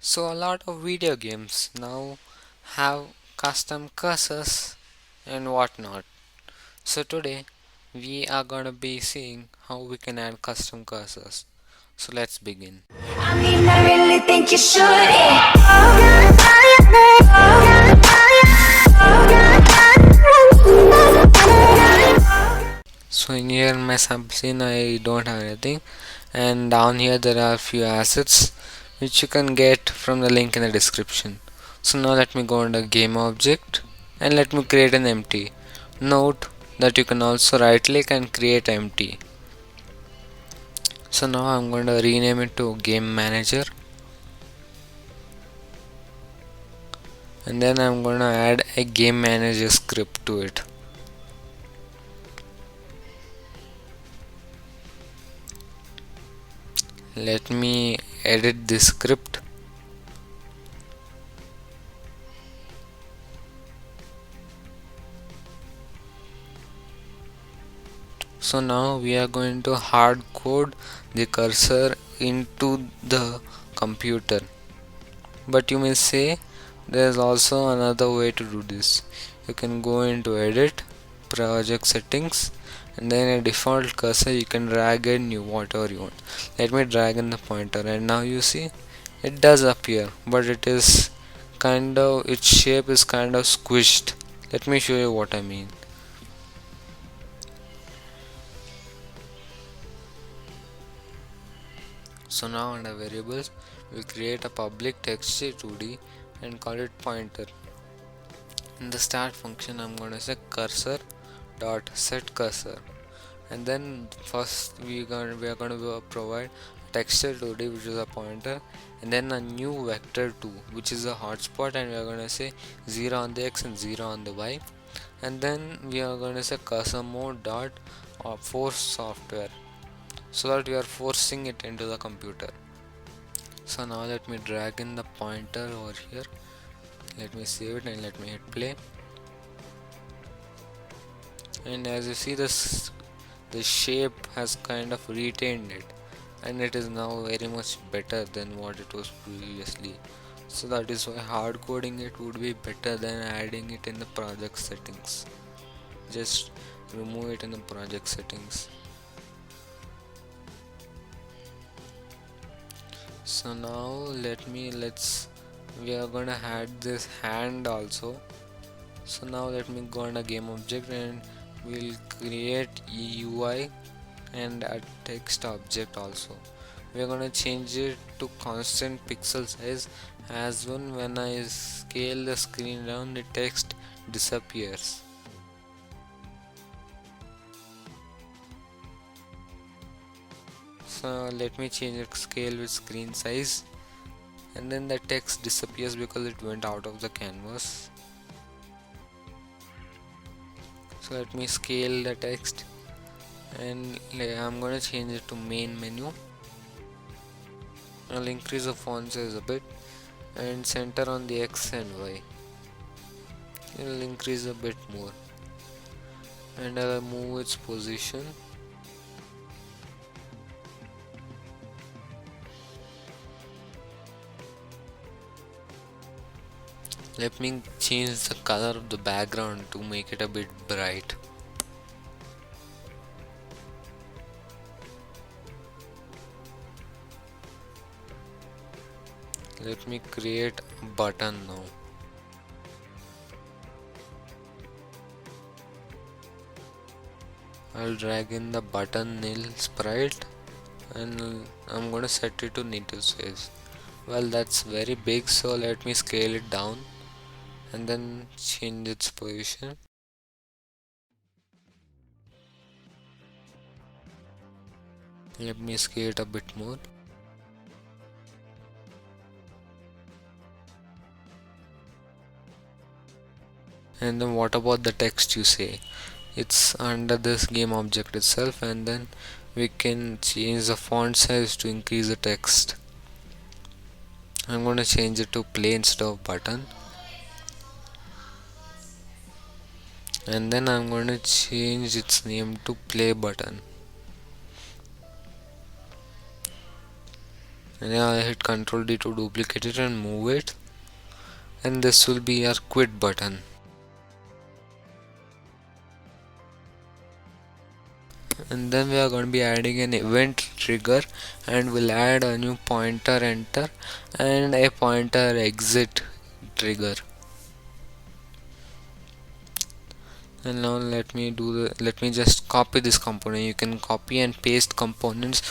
So a lot of video games now have custom cursors and whatnot. So today we are gonna be seeing how we can add custom cursors. So let's begin. I mean, I really think you should. So in here in my sample scene I don't have anything, and down here there are few assets which you can get from the link in the description. So now let me go under game object and let me create an empty. Note that you can also right click and create empty. So now I'm going to rename it to game manager, and then I'm going to add a game manager script to it. Let me edit this script. So now we are going to hard code the cursor into the computer. But you may say there is also another way to do this. You can go into edit, project settings, and then a default cursor you can drag in you whatever you want. Let me drag in the pointer, and now you see it does appear, but it is its shape is kind of squished. Let me show you what I mean. So now under variables we create a public text 2D and call it pointer. In the start function I'm going to say cursor dot set cursor, and then first we are going to provide texture 2D which is a pointer, and then a new vector 2 which is a hotspot, and we are going to say 0 on the x and 0 on the y, and then we are going to say cursor mode dot force software, so that we are forcing it into the computer. So now let me drag in the pointer over here, let me save it and let me hit play. And as you see, the shape has kind of retained it, and it is now very much better than what it was previously. So that is why hard coding it would be better than adding it in the project settings. Just remove it in the project settings. So now let's we are gonna add this hand also. So now let me go on a game object and we'll create UI and a text object also. We are gonna change it to constant pixel size, as when I scale the screen down the text disappears. So let me change the scale with screen size, and then the text disappears because it went out of the canvas. So let me scale the text, and I'm going to change it to main menu. I'll increase the font size a bit and center on the X and Y. I'll increase a bit more, and I'll move its position. Let me change the color of the background to make it a bit bright. Let me create a button now. I'll drag in the button nil sprite, and I'm gonna set it to native size. Well, that's very big, so let me scale it down and then change its position. Let me scale it a bit more. And then what about the text, you say? It's under this game object itself, and then we can change the font size to increase the text. I'm going to change it to play instead of button, and then I'm going to change its name to play button. and now I hit Ctrl D to duplicate it and move it, and this will be our quit button. And then we are going to be adding an event trigger, and we'll add a new pointer enter and a pointer exit trigger. And now let me just copy this component. You can copy and paste components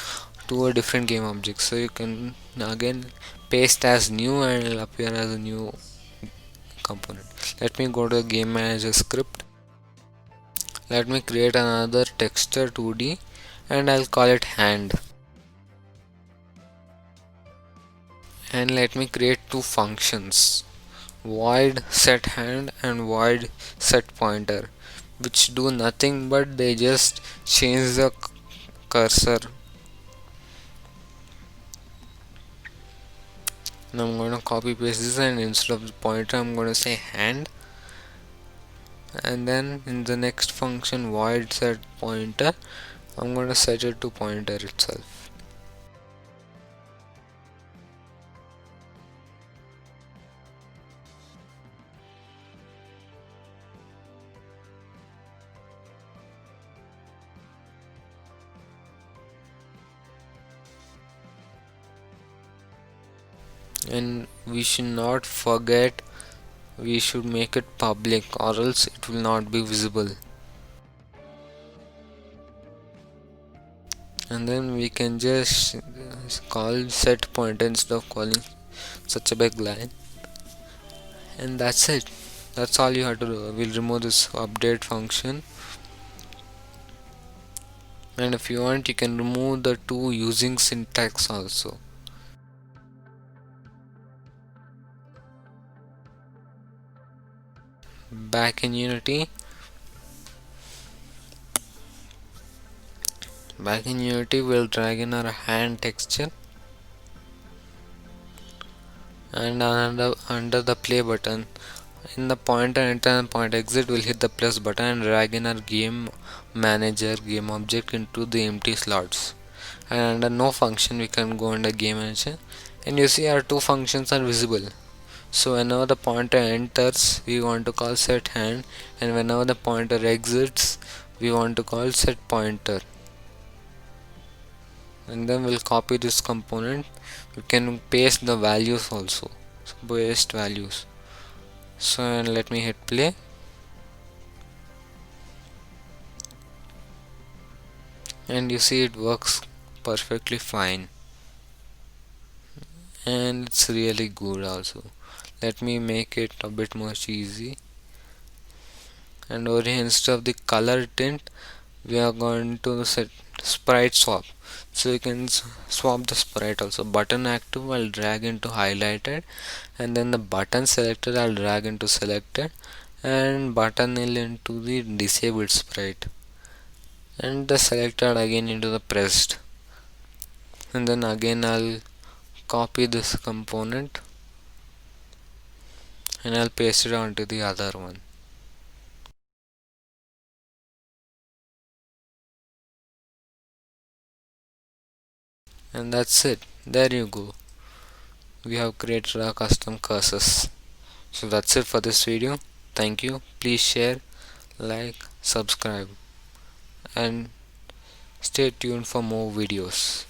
to a different game object, so you can again paste as new and it'll appear as a new component. Let me go to the game manager script. Let me create another texture 2D and I'll call it hand. And let me create two functions, void set hand and void set pointer, which do nothing but they just change the cursor. Now I'm going to copy paste this, and instead of the pointer I'm going to say hand, and then in the next function void set pointer I'm going to set it to pointer itself. And we should not forget, we should make it public or else it will not be visible. And then we can just call set pointer instead of calling such a big line, and that's it. That's all you have to do. We'll remove this update function, and if you want you can remove the two using syntax also. Back in Unity, we'll drag in our hand texture, and under the play button in the pointer enter and point exit, we'll hit the plus button and drag in our game manager game object into the empty slots. And under no function we can go under game manager, and you see our two functions are visible. So whenever the pointer enters we want to call set hand, and whenever the pointer exits we want to call set pointer. And then we'll copy this component. We can paste the values also, so paste values. So and let me hit play, and you see it works perfectly fine, and it's really good also. Let me make it a bit much easy, and over here instead of the color tint we are going to set sprite swap, so you can swap the sprite also. Button active I'll drag into highlighted, and then the button selected I'll drag into selected, and button nil into the disabled sprite, and the selected again into the pressed. And then again I'll copy this component and I'll paste it onto the other one. And that's it. There you go. We have created our custom cursors. So that's it for this video. Thank you. Please share, like, subscribe, and stay tuned for more videos.